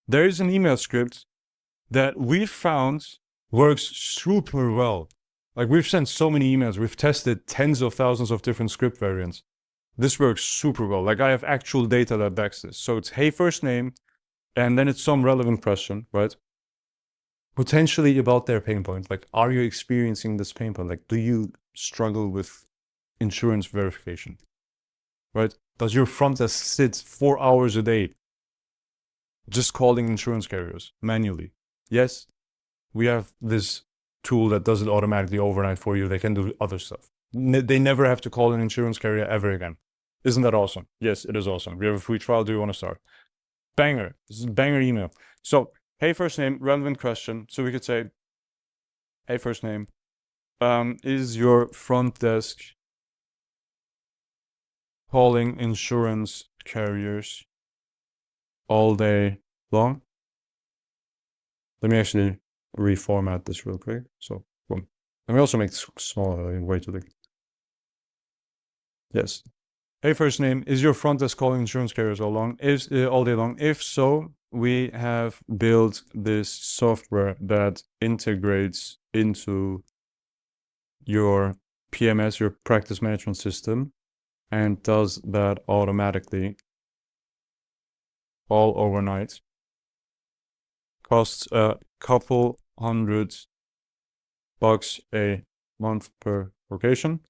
there is an email script that we found works super well. Like, we've sent so many emails, we've tested tens of thousands of different script variants. This works super well. Like, I have actual data that backs this. So it's hey first name, and then it's some relevant question, right? Potentially about their pain point. Like, are you experiencing this pain point? Like, do you struggle with insurance verification, right? Does your front desk sit 4 hours a day just calling insurance carriers manually? Yes, we have this tool that does it automatically overnight for you. They can do other stuff. They never have to call an insurance carrier ever again. Isn't that awesome? Yes, it is awesome. We have a free trial. Do you want to start? Banger. This is a banger email. So, hey first name, relevant question. So we could say, hey first name, is your front desk calling insurance carriers all day long? Let me actually reformat this real quick. So, boom. Let me also make this smaller, way too big. Yes. Hey first name, is your front desk calling insurance carriers all day long? If so, we have built this software that integrates into your PMS, your practice management system, and does that automatically all overnight. Costs a couple $100 a month per location.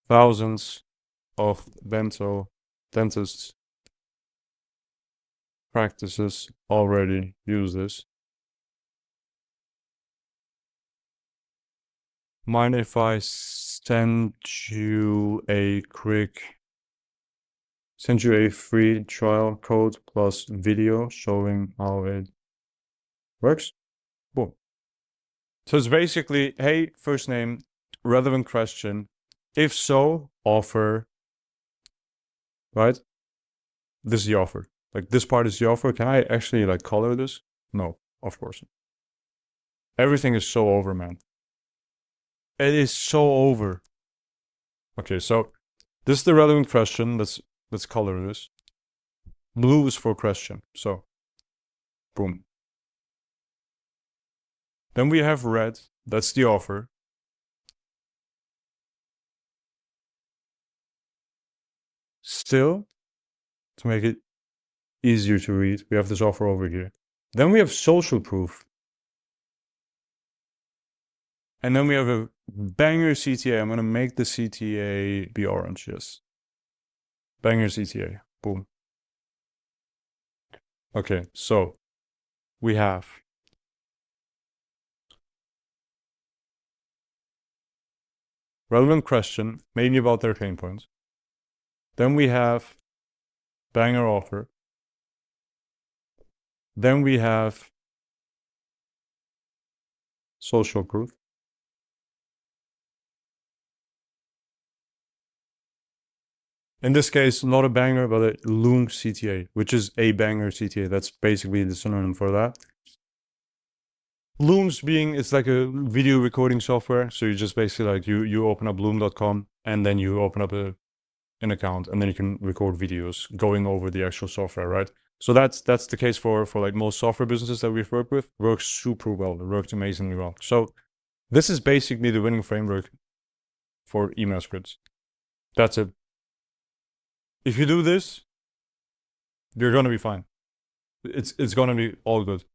Thousands of dentists practices already use this. Mind if I send you a free trial code plus video showing how it works? Boom. So it's basically, hey, first name, relevant question. If so, offer, right? This is the offer. Like, this part is the offer. Can I actually, like, color this? No, of course not. Everything is so over, man. It is so over. Okay, so this is the relevant question. Let's color this. Blue is for question. So, boom. Then we have red. That's the offer. Still, to make it easier to read, we have this offer over here. Then we have social proof. And then we have a banger CTA. I'm going to make the CTA be orange, yes. Banger CTA. Boom. Okay, so we have relevant question, mainly about their pain points. Then we have banger offer. Then we have social proof. In this case, not a banger, but a Loom CTA, which is a banger CTA. That's basically the synonym for that. Looms being, it's like a video recording software. So you just basically like, you open up loom.com and then you open up an account and then you can record videos going over the actual software, right? So that's the case for like most software businesses that we've worked with. Works super well. It worked amazingly well. So this is basically the winning framework for email scripts. That's it. If you do this, you're gonna be fine. It's gonna be all good.